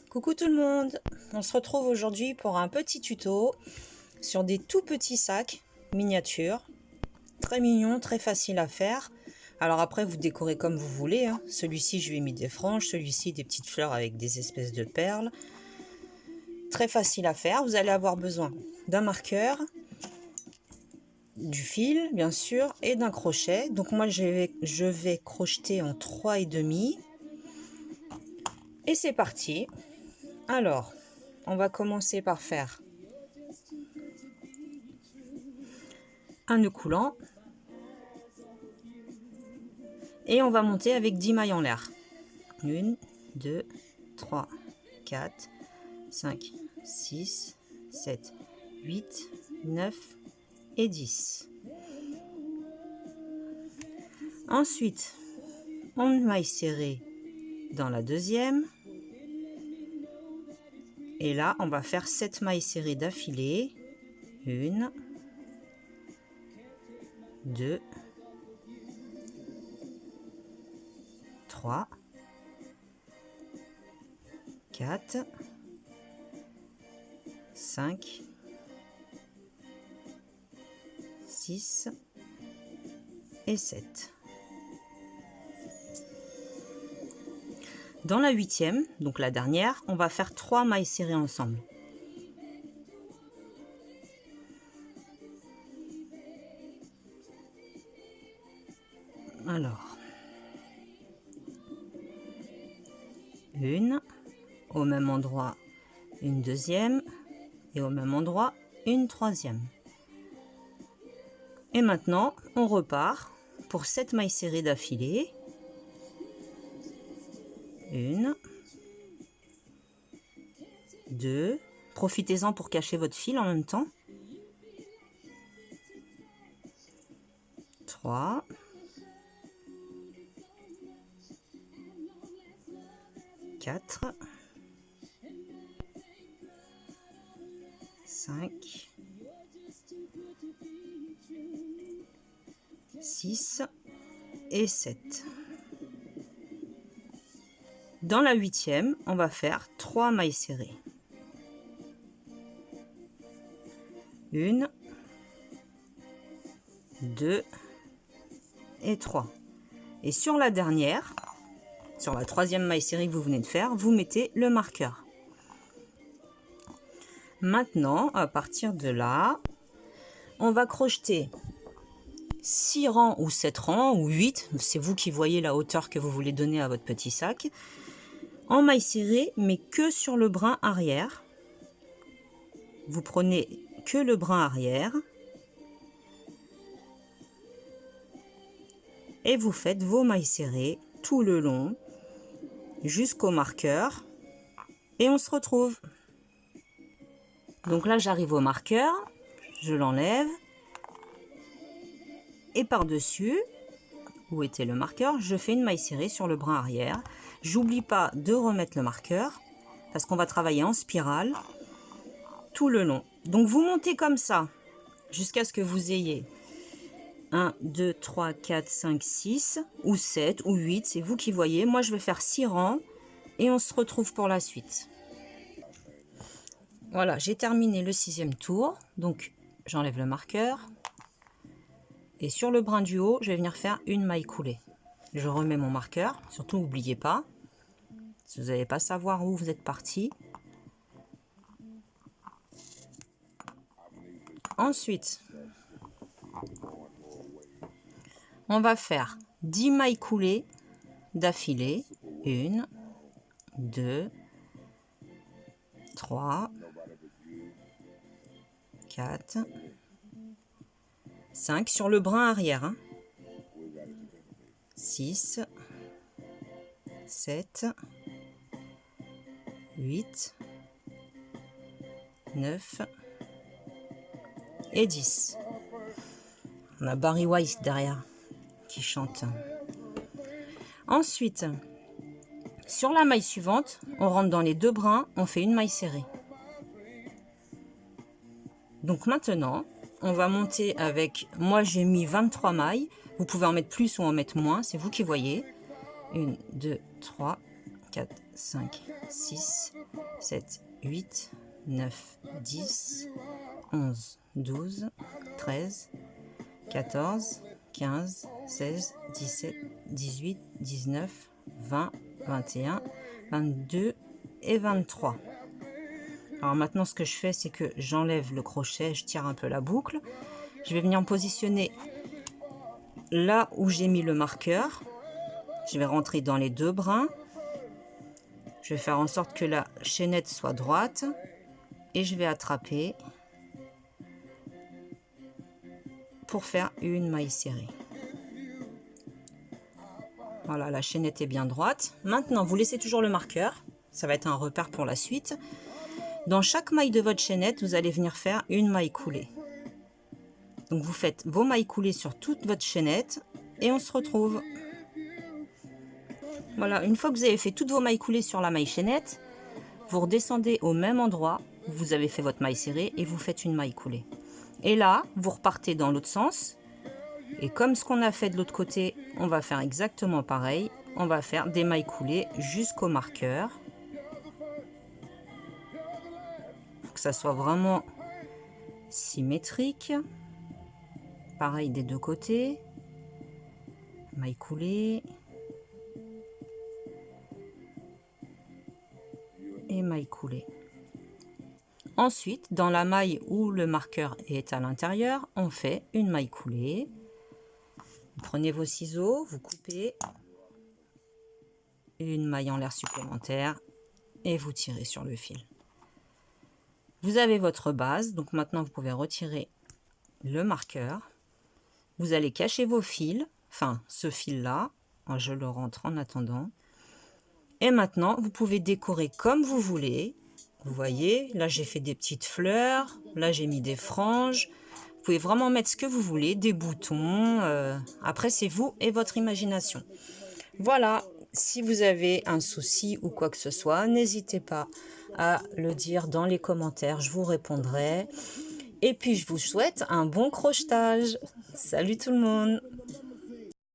Coucou tout le monde, on se retrouve aujourd'hui pour un petit tuto sur des tout petits sacs miniatures, très mignons, très faciles à faire. Alors après vous décorez comme vous voulez, hein. Celui-ci je lui ai mis des franges, celui-ci des petites fleurs avec des espèces de perles. Très facile à faire, vous allez avoir besoin d'un marqueur, du fil bien sûr et d'un crochet. Donc moi je vais crocheter en 3,5 et c'est parti. Alors, on va commencer par faire un nœud coulant et on va monter avec 10 mailles en l'air. 1, 2, 3, 4, 5, 6, 7, 8, 9 et 10. Ensuite, on maille serrée dans la deuxième. Et là, on va faire 7 mailles serrées d'affilée. 1, 2, 3, 4, 5, 6 et 7. Dans la 8e, donc la dernière, on va faire 3 mailles serrées ensemble. Alors, une, au même endroit une deuxième et au même endroit une troisième. Et maintenant, on repart pour 7 mailles serrées d'affilée. 1, 2, profitez-en pour cacher votre fil en même temps. 3, 4, 5, 6 et 7. Dans la 8e, on va faire 3 mailles serrées. 1, 2 et 3. Et sur la dernière, sur la 3e maille serrée que vous venez de faire, vous mettez le marqueur. Maintenant, à partir de là, on va crocheter 6 rangs ou 7 rangs ou 8, c'est vous qui voyez la hauteur que vous voulez donner à votre petit sac, en maille serrée, mais que sur le brin arrière. Vous prenez que le brin arrière et vous faites vos mailles serrées tout le long jusqu'au marqueur et on se retrouve. Donc là j'arrive au marqueur, je l'enlève et par-dessus, où était le marqueur, je fais une maille serrée sur le brin arrière. J'oublie pas de remettre le marqueur parce qu'on va travailler en spirale tout le long. Donc vous montez comme ça jusqu'à ce que vous ayez 1, 2, 3, 4, 5, 6 ou 7 ou 8, c'est vous qui voyez. Moi je vais faire 6 rangs et on se retrouve pour la suite. Voilà, j'ai terminé le 6e tour, donc j'enlève le marqueur. Et sur le brin du haut, je vais venir faire une maille coulée. Je remets mon marqueur, surtout n'oubliez pas, si vous n'allez pas savoir où vous êtes parti. Ensuite, on va faire 10 mailles coulées d'affilée. 1, 2, 3, 4, 5 sur le brin arrière. Hein. 6, 7, 8, 9 et 10. On a Barry White derrière qui chante. Ensuite, sur la maille suivante, on rentre dans les deux brins, on fait une maille serrée. Donc maintenant, on va monter avec, moi j'ai mis 23 mailles, vous pouvez en mettre plus ou en mettre moins, c'est vous qui voyez. 1, 2, 3, 4, 5, 6, 7, 8, 9, 10, 11, 12, 13, 14, 15, 16, 17, 18, 19, 20, 21, 22 et 23. Alors maintenant, ce que je fais, c'est que j'enlève le crochet, je tire un peu la boucle. Je vais venir me positionner là où j'ai mis le marqueur. Je vais rentrer dans les deux brins. Je vais faire en sorte que la chaînette soit droite et je vais attraper pour faire une maille serrée. Voilà, la chaînette est bien droite. Maintenant, vous laissez toujours le marqueur. Ça va être un repère pour la suite. Dans chaque maille de votre chaînette, vous allez venir faire une maille coulée. Donc, vous faites vos mailles coulées sur toute votre chaînette et on se retrouve. Voilà, une fois que vous avez fait toutes vos mailles coulées sur la maille chaînette, vous redescendez au même endroit où vous avez fait votre maille serrée et vous faites une maille coulée. Et là, vous repartez dans l'autre sens. Et comme ce qu'on a fait de l'autre côté, on va faire exactement pareil. On va faire des mailles coulées jusqu'au marqueur. Pour que ça soit vraiment symétrique. Pareil des deux côtés. Maille coulée. Et maille coulée. Ensuite, dans la maille où le marqueur est à l'intérieur, on fait une maille coulée. Vous prenez vos ciseaux, vous coupez une maille en l'air supplémentaire et vous tirez sur le fil. Vous avez votre base, donc maintenant vous pouvez retirer le marqueur. Vous allez cacher vos fils, enfin ce fil-là, je le rentre en attendant. Et maintenant, vous pouvez décorer comme vous voulez. Vous voyez, là j'ai fait des petites fleurs, là j'ai mis des franges. Vous pouvez vraiment mettre ce que vous voulez, des boutons. Après, c'est vous et votre imagination. Voilà, si vous avez un souci ou quoi que ce soit, n'hésitez pas à le dire dans les commentaires, je vous répondrai. Et puis, je vous souhaite un bon crochetage. Salut tout le monde!